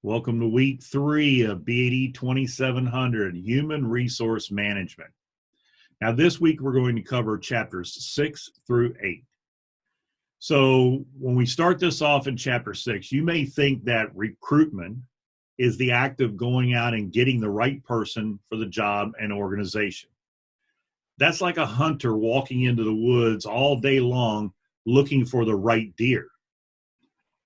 Welcome to week 3 of BAD-2700, Human Resource Management. Now this week we're going to cover chapters 6 through 8. So when we start this off in chapter 6, you may think that recruitment is the act of going out and getting the right person for the job and organization. That's like a hunter walking into the woods all day long looking for the right deer.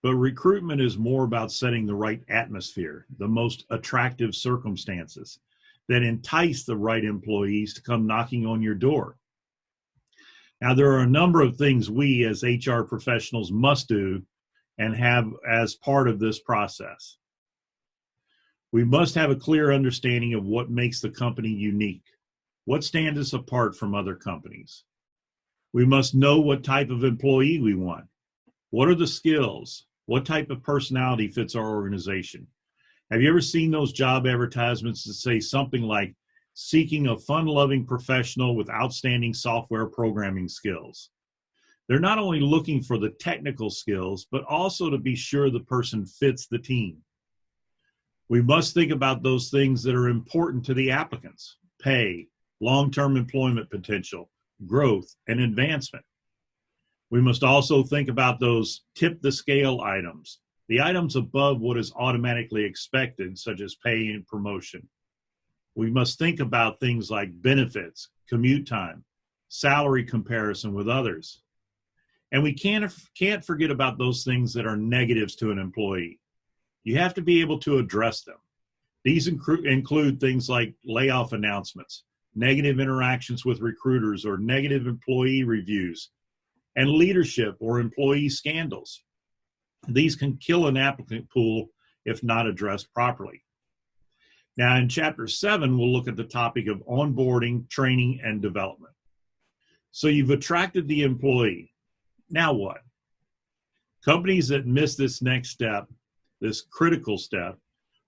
But recruitment is more about setting the right atmosphere, the most attractive circumstances that entice the right employees to come knocking on your door. Now, there are a number of things we as HR professionals must do and have as part of this process. We must have a clear understanding of what makes the company unique, what stands us apart from other companies. We must know what type of employee we want. What are the skills? What type of personality fits our organization? Have you ever seen those job advertisements that say something like, seeking a fun-loving professional with outstanding software programming skills? They're not only looking for the technical skills, but also to be sure the person fits the team. We must think about those things that are important to the applicants: pay, long-term employment potential, growth, and advancement. We must also think about those tip the scale items, the items above what is automatically expected, such as pay and promotion. We must think about things like benefits, commute time, salary comparison with others. And we can't forget about those things that are negatives to an employee. You have to be able to address them. These include things like layoff announcements, negative interactions with recruiters or negative employee reviews, and leadership or employee scandals. These can kill an applicant pool if not addressed properly. Now in chapter 7, we'll look at the topic of onboarding, training, and development. So you've attracted the employee. Now what? Companies that miss this next step, this critical step,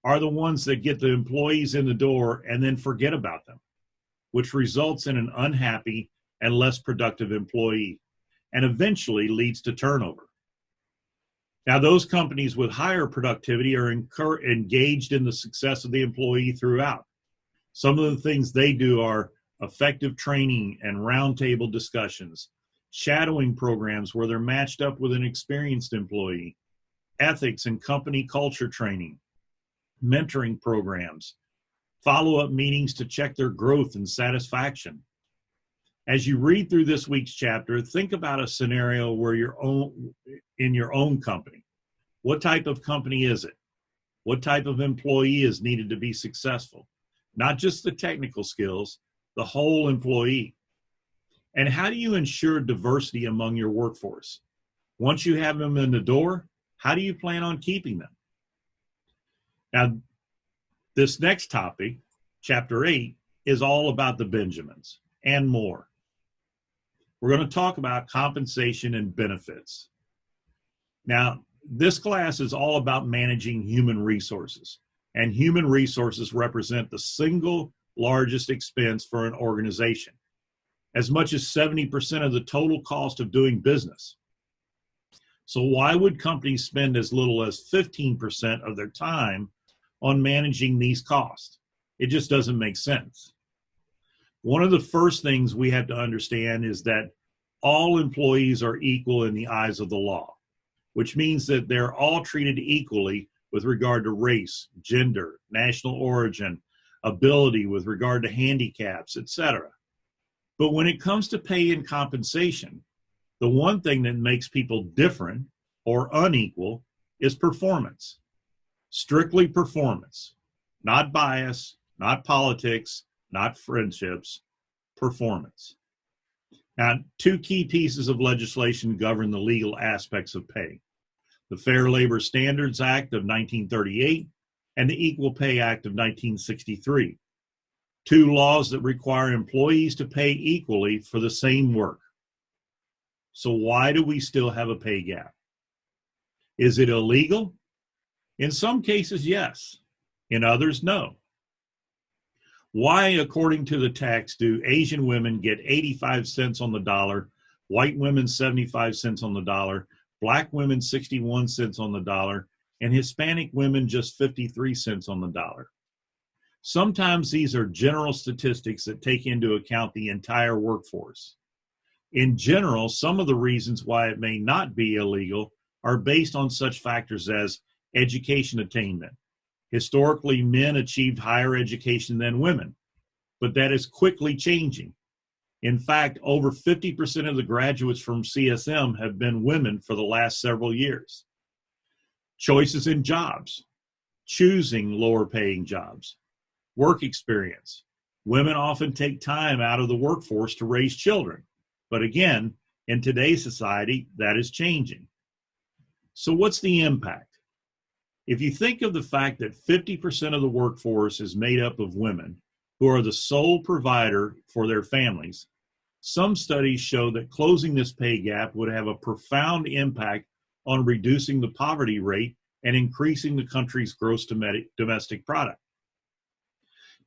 are the ones that get the employees in the door and then forget about them, which results in an unhappy and less productive employee, and eventually leads to turnover. Now, those companies with higher productivity are engaged in the success of the employee throughout. Some of the things they do are effective training and roundtable discussions, shadowing programs where they're matched up with an experienced employee, ethics and company culture training, mentoring programs, follow-up meetings to check their growth and satisfaction. As you read through this week's chapter, think about a scenario where in your own company. What type of company is it? What type of employee is needed to be successful? Not just the technical skills, the whole employee. And how do you ensure diversity among your workforce? Once you have them in the door, how do you plan on keeping them? Now, this next topic, chapter 8, is all about the Benjamins and more. We're going to talk about compensation and benefits. Now, this class is all about managing human resources, and human resources represent the single largest expense for an organization, as much as 70% of the total cost of doing business. So why would companies spend as little as 15% of their time on managing these costs? It just doesn't make sense. One of the first things we have to understand is that all employees are equal in the eyes of the law, which means that they're all treated equally with regard to race, gender, national origin, ability with regard to handicaps, etc. But when it comes to pay and compensation, the one thing that makes people different or unequal is performance. Strictly performance, not bias, not politics, not friendships, performance. Now, two key pieces of legislation govern the legal aspects of pay: the Fair Labor Standards Act of 1938 and the Equal Pay Act of 1963, two laws that require employees to pay equally for the same work. So why do we still have a pay gap? Is it illegal? In some cases, yes. In others, no. Why, according to the text, do Asian women get 85 cents on the dollar, white women 75 cents on the dollar, black women 61 cents on the dollar, and Hispanic women just 53 cents on the dollar. Sometimes these are general statistics that take into account the entire workforce. In general, some of the reasons why it may not be illegal are based on such factors as education attainment. Historically, men achieved higher education than women, but that is quickly changing. In fact, over 50% of the graduates from CSM have been women for the last several years. Choices in jobs, choosing lower paying jobs, work experience. Women often take time out of the workforce to raise children. But again, in today's society, that is changing. So what's the impact? If you think of the fact that 50% of the workforce is made up of women who are the sole provider for their families, some studies show that closing this pay gap would have a profound impact on reducing the poverty rate and increasing the country's gross domestic product.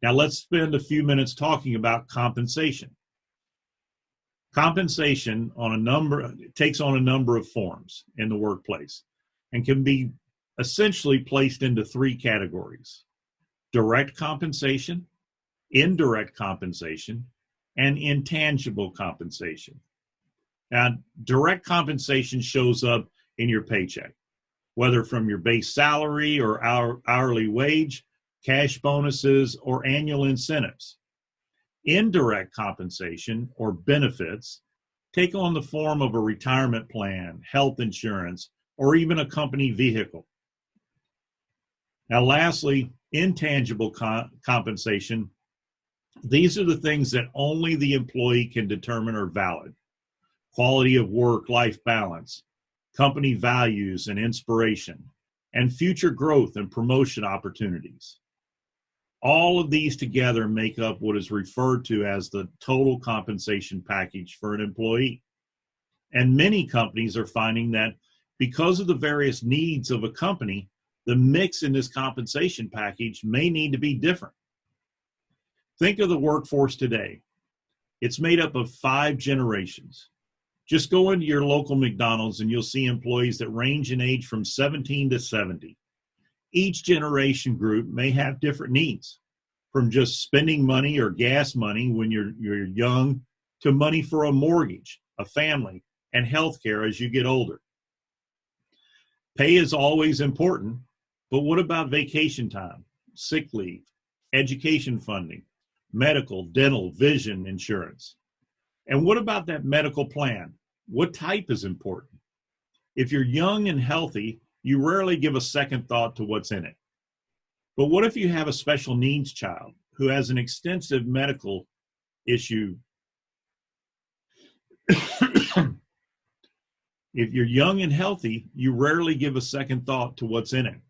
Now let's spend a few minutes talking about compensation. Compensation takes on a number of forms in the workplace and can be essentially placed into three categories: direct compensation, indirect compensation, and intangible compensation. Now, direct compensation shows up in your paycheck, whether from your base salary or hourly wage, cash bonuses, or annual incentives. Indirect compensation, or benefits, take on the form of a retirement plan, health insurance, or even a company vehicle. Now, lastly, intangible compensation. These are the things that only the employee can determine are valid: quality of work-life balance, company values and inspiration, and future growth and promotion opportunities. All of these together make up what is referred to as the total compensation package for an employee. And many companies are finding that because of the various needs of a company, the mix in this compensation package may need to be different. Think of the workforce today. It's made up of 5 generations. Just go into your local McDonald's and you'll see employees that range in age from 17 to 70. Each generation group may have different needs, from just spending money or gas money when you're young to money for a mortgage, a family, and healthcare as you get older. Pay is always important, but what about vacation time, sick leave, education funding, medical, dental, vision insurance? And what about that medical plan? What type is important? If you're young and healthy, you rarely give a second thought to what's in it. But what if you have a special needs child who has an extensive medical issue? If you're young and healthy, you rarely give a second thought to what's in it.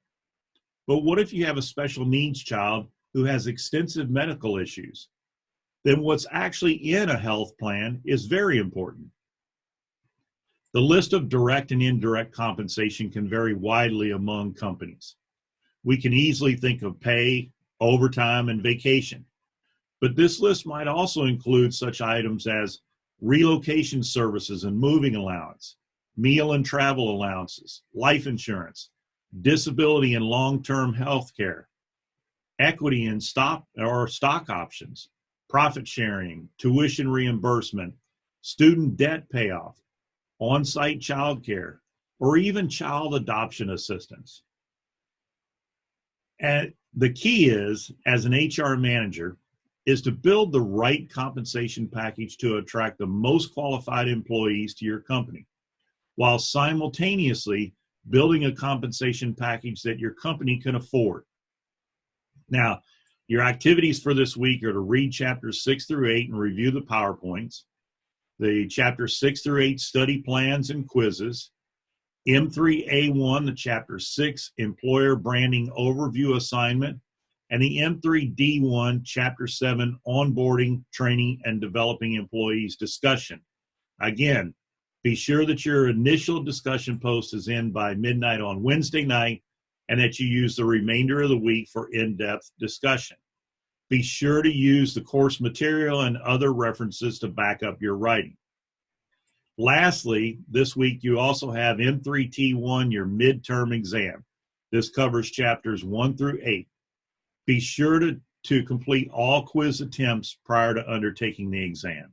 But what if you have a special needs child who has extensive medical issues? Then what's actually in a health plan is very important. The list of direct and indirect compensation can vary widely among companies. We can easily think of pay, overtime, and vacation. But this list might also include such items as relocation services and moving allowance, meal and travel allowances, life insurance, disability and long-term health care, equity in stock options, profit sharing, tuition reimbursement, student debt payoff, on-site child care, or even child adoption assistance. And the key is, as an HR manager, is to build the right compensation package to attract the most qualified employees to your company, while simultaneously building a compensation package that your company can afford. Now, your activities for this week are to read chapters 6 through 8 and review the PowerPoints, the chapters 6 through 8 study plans and quizzes, M3A1, the chapter 6 employer branding overview assignment, and the M3D1, chapter 7 onboarding, training, and developing employees discussion. Again, be sure that your initial discussion post is in by midnight on Wednesday night and that you use the remainder of the week for in-depth discussion. Be sure to use the course material and other references to back up your writing. Lastly, this week you also have M3T1, your midterm exam. This covers chapters 1 through 8. Be sure to complete all quiz attempts prior to undertaking the exam.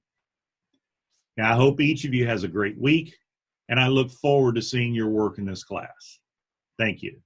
Now, I hope each of you has a great week, and I look forward to seeing your work in this class. Thank you.